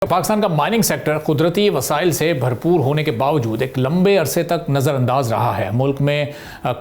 पाकिस्तान का mining sector कुदरती वसाइल से भरपूर होने के बावजूद एक लंबे अरसे तक नज़रअंदाज रहा है। मुल्क में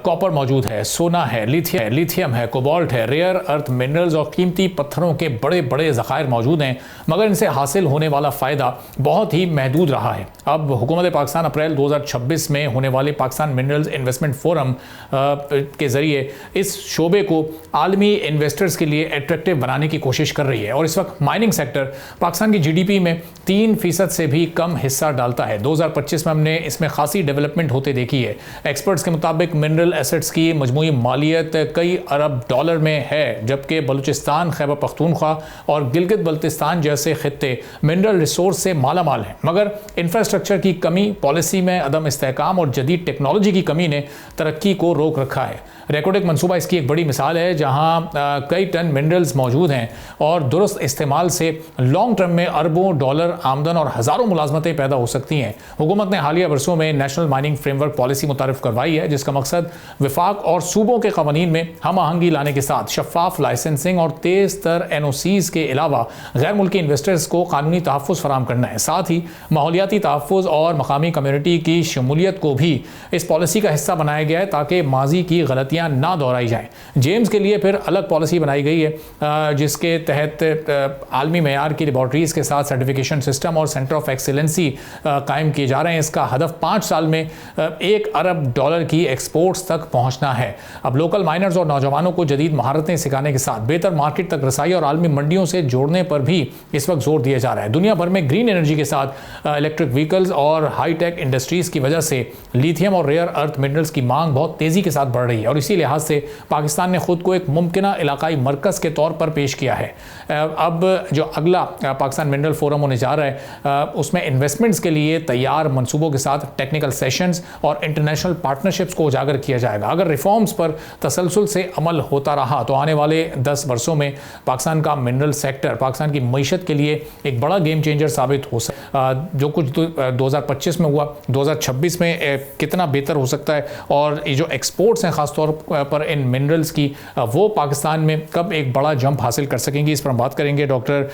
कॉपर मौजूद है, सोना है, लिथियम है, कोबाल्ट है, रेयर अर्थ मिनरल्स और कीमती पत्थरों के बड़े बड़े ज़खायर मौजूद हैं, मगर इनसे हासिल होने वाला फ़ायदा बहुत ही महदूद रहा है। अब हुकूमत पाकिस्तान अप्रैल 2026 में होने वाले पाकिस्तान मिनरल्स इन्वेस्टमेंट फोरम के ज़रिए इस शोबे को आलमी इन्वेस्टर्स के लिए एट्रैक्टिव बनाने की कोशिश कर रही है। और इस वक्त माइनिंग सेक्टर पाकिस्तान की GDP में 3% से भी कम हिस्सा डालता है। 2025 में हमने इसमें खासी डेवलपमेंट होते देखी है। एक्सपर्ट्स के मुताबिक मिनरल एसेट्स की मजमूई मालियत कई अरब डॉलर में है, जबकि बलूचिस्तान, खैबर पख्तूनख्वा और गिलगित बल्तिस्तान जैसे खित्ते मिनरल रिसोर्स से माला माल हैं। मगर इंफ्रास्ट्रक्चर की कमी, पॉलिसी में अदम इस्तेहकाम और जदीद टेक्नोलॉजी की कमी ने तरक्की को रोक रखा है। रेकोडेक मनसूबा इसकी एक बड़ी मिसाल है, जहाँ कई टन मिनरल्स मौजूद हैं और दुरुस्त इस्तेमाल से लॉन्ग टर्म में अरबों डॉलर आमदन और हज़ारों मुलाजमतें पैदा हो सकती हैं। हुकूमत ने हालिया बरसों में नेशनल माइनिंग फ्रेमवर्क पॉलिसी मुतारिफ करवाई है, जिसका मकसद विफाक और सूबों के कवानीन में हम आहंगी लाने के साथ शफाफ लाइसेंसिंग और तेज़ तर NOCs के अलावा गैर मुल्की इन्वेस्टर्स को कानूनी तहफ़्फ़ुज़ फराहम करना है। साथ ही माहौलियाती तहफ़्फ़ुज़ और मकामी कम्यूनिटी की शमूलियत को भी इस पॉलिसी का हिस्सा बनाया गया है, ताकि माजी की गलतियाँ ना दोहराई जाएं। जेम्स के लिए फिर अलग पॉलिसी बनाई गई है, जिसके तहत आलमी मेयार की लेबॉर्ट्रीज़ के साथ सर्टिफिकेशन सिस्टम और सेंटर ऑफ एक्सीलेंसी कायम किए जा रहे हैं। इसका हदफ 5 साल में 1 अरब डॉलर की एक्सपोर्ट्स तक पहुंचना है। अब लोकल माइनर्स और नौजवानों को जदीद महारतें सिखाने के साथ बेहतर मार्केट तक रसाई और आलमी मंडियों से जोड़ने पर भी इस वक्त जोर दिया जा रहा है। दुनिया भर में ग्रीन एनर्जी के साथ इलेक्ट्रिक व्हीकल्स और हाईटेक इंडस्ट्रीज़ की वजह से लिथियम और रेयर अर्थ मिनरल्स की मांग बहुत तेज़ी के साथ बढ़ रही है और इसी लिहाज से पाकिस्तान ने खुद को एक मुमकिना इलाकाई मरकज़ के तौर पर पेश किया है। अब जो अगला पाकिस्तान मिनरल फोरम होने जा रहा है, उसमें इन्वेस्टमेंट्स के लिए तैयार मंसूबों के साथ टेक्निकल सेशंस और इंटरनेशनल पार्टनरशिप्स को उजागर किया जाएगा। अगर रिफॉर्म्स पर तसलसल से अमल होता रहा तो आने वाले 10 वर्षों में पाकिस्तान का मिनरल सेक्टर पाकिस्तान की मईशत के लिए एक बड़ा गेम चेंजर साबित हो सकता है। जो कुछ 2025 में हुआ, 2026 में कितना बेहतर हो सकता है, और ये जो एक्सपोर्ट्स हैं ख़ासतौर पर इन मिनरल्स की, वो पाकिस्तान में कब एक बड़ा जंप हासिल कर सकेंगी, इस पर हम बात करेंगे। डॉक्टर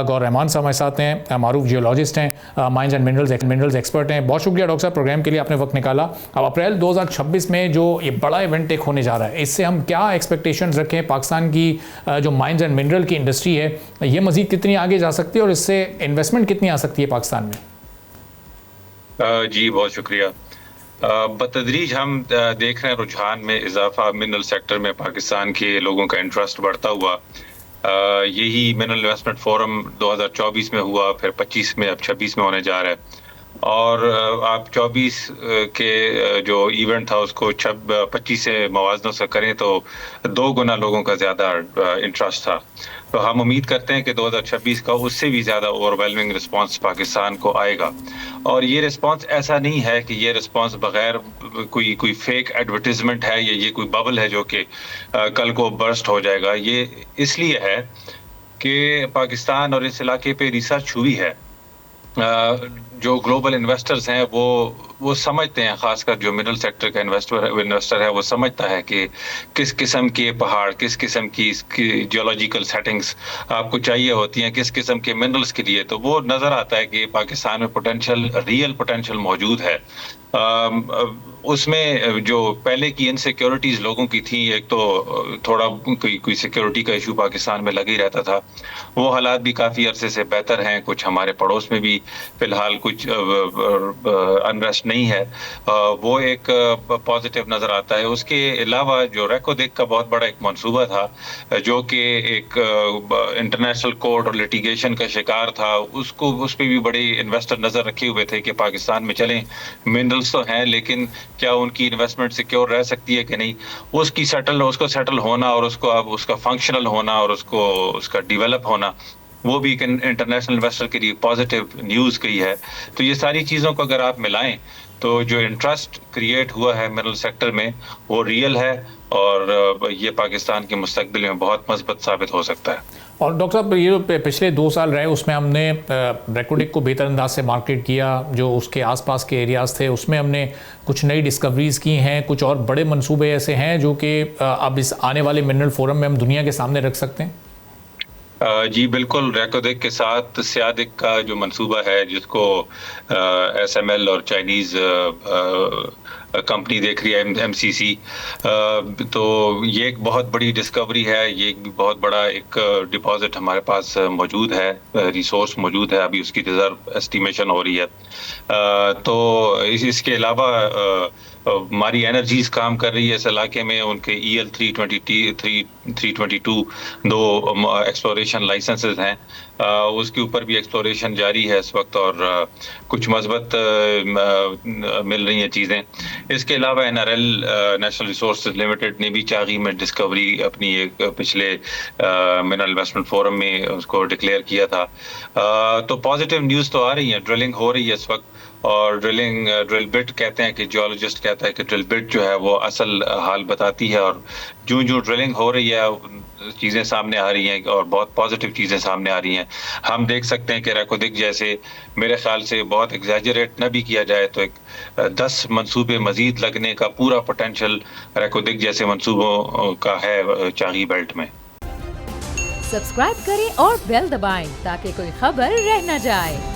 गौर रहमान साहब हमारे साथ हैं, मारूफ जियोलॉजिस्ट हैं, माइंस एंड मिनरल्स एक्सपर्ट हैं। बहुत शुक्रिया डॉक्टर साहब, प्रोग्राम के लिए आपने वक्त निकाला। अब अप्रैल 2026 में जो ये बड़ा इवेंट एक होने जा रहा है, इससे हम क्या एक्सपेक्टेशंस रखें? पाकिस्तान की जो माइंस एंड मिनरल की इंडस्ट्री है, ये मजीद कितनी आगे जा सकती है और इससे इन्वेस्टमेंट कितनी आ सकती है पाकिस्तान में? जी बहुत शुक्रिया। बतदरीज हम देख रहे हैं रुझान में इजाफा, मिनरल सेक्टर में पाकिस्तान के लोगों का इंटरेस्ट बढ़ता हुआ। यही मिनरल इन्वेस्टमेंट फोरम 2024 में हुआ, फिर 25 में, अब 26 में होने जा रहा है। और आप 24 के जो इवेंट था उसको 25 से मवाजना से करें तो 2 गुना लोगों का ज़्यादा इंटरेस्ट था। तो हम उम्मीद करते हैं कि 2026 का उससे भी ज़्यादा ओवरवेलमिंग रिस्पांस पाकिस्तान को आएगा। और ये रिस्पांस ऐसा नहीं है कि ये रिस्पांस बगैर कोई फेक एडवर्टीजमेंट है या ये कोई बबल है जो कि कल को बर्स्ट हो जाएगा। ये इसलिए है कि पाकिस्तान और इस इलाके पे रिसर्च हुई है। जो ग्लोबल इन्वेस्टर्स हैं वो समझते हैं, खासकर जो मिनरल सेक्टर का इन्वेस्टर है वो समझता है कि किस किस्म के पहाड़, किस किस्म की जियोलॉजिकल सेटिंग्स आपको चाहिए होती हैं, किस किस्म के मिनरल्स के लिए। तो वो नज़र आता है कि पाकिस्तान में रियल पोटेंशियल मौजूद है। उसमें जो पहले की इनसिक्योरिटीज़ लोगों की थी, एक तो थोड़ा कोई सिक्योरिटी का इशू पाकिस्तान में लग ही रहता था, वो हालात भी काफ़ी अरसे से बेहतर हैं। कुछ हमारे पड़ोस में भी फ़िलहाल कुछ अनरेस्ट नहीं है, वो एक पॉजिटिव नज़र आता है। उसके अलावा जो रेकोडेक का बहुत बड़ा एक मंसूबा था, जो कि एक इंटरनेशनल कोर्ट और लिटिगेशन का शिकार था, उस पर भी बड़े इन्वेस्टर नज़र रखे हुए थे कि पाकिस्तान में चलें, मिनरल्स तो हैं लेकिन क्या उनकी इन्वेस्टमेंट सिक्योर रह सकती है कि नहीं। उसको सेटल होना और उसका फंक्शनल होना और उसका डेवलप होना, वो भी एक इंटरनेशनल इन्वेस्टर के लिए पॉजिटिव न्यूज़ कही है। तो ये सारी चीज़ों को अगर आप मिलाएं तो जो इंटरेस्ट क्रिएट हुआ है मिनरल सेक्टर में वो रियल है और ये पाकिस्तान के मुस्तकबिल में बहुत मजबूत साबित हो सकता है। और डॉक्टर साहब, ये जो पिछले 2 साल रहे उसमें हमने रेकोडेक को बेहतर अंदाज से मार्केट किया, जो उसके आसपास के एरियाज़ थे उसमें हमने कुछ नई डिस्कवरीज़ की हैं, कुछ और बड़े मंसूबे ऐसे हैं जो कि अब इस आने वाले मिनरल फोरम में हम दुनिया के सामने रख सकते हैं? जी बिल्कुल, रैकोदिक के साथ स्यादिक का जो मंसूबा है जिसको एसएमएल और चाइनीज़ कंपनी देख रही है एमसीसी, तो ये एक बहुत बड़ी डिस्कवरी है। ये एक बहुत बड़ा एक डिपॉजिट हमारे पास मौजूद है, रिसोर्स मौजूद है, अभी उसकी रिजर्व एस्टिमेशन हो रही है। तो इसके अलावा हमारी एनर्जीज काम कर रही है इस इलाके में। उनके EL 322 दो एक्सप्लोरेशन लाइसेंसेस हैं, उसके ऊपर भी एक्सप्लोरेशन जारी है इस वक्त, और कुछ मजबूत मिल रही हैं चीज़ें। इसके अलावा NRL नेशनल रिसोर्सेज लिमिटेड ने भी चागी में डिस्कवरी अपनी एक पिछले मिनरल इन्वेस्टमेंट फोरम में उसको डिक्लेयर किया था। तो पॉजिटिव न्यूज़ तो आ रही है, ड्रिलिंग हो रही है इस वक्त, और ड्रिल बिट कहते हैं कि जियोलॉजिस्ट कहता है कि ड्रिल बिट जो है वो असल हाल बताती है, और जो ड्रिलिंग हो रही है चीज़ें सामने आ रही हैं और बहुत पॉजिटिव चीज़ें सामने आ रही हैं। हम देख सकते हैं कि रैकोदिक जैसे, मेरे ख्याल से बहुत एग्जैजरेट न भी किया जाए तो एक 10 मंसूबे मजीद लगने का पूरा पोटेंशियल रैकोदिक जैसे मंसूबों का है चागी बेल्ट में। सब्सक्राइब करें और बेल दबाएं ताकि कोई खबर रह न जाए।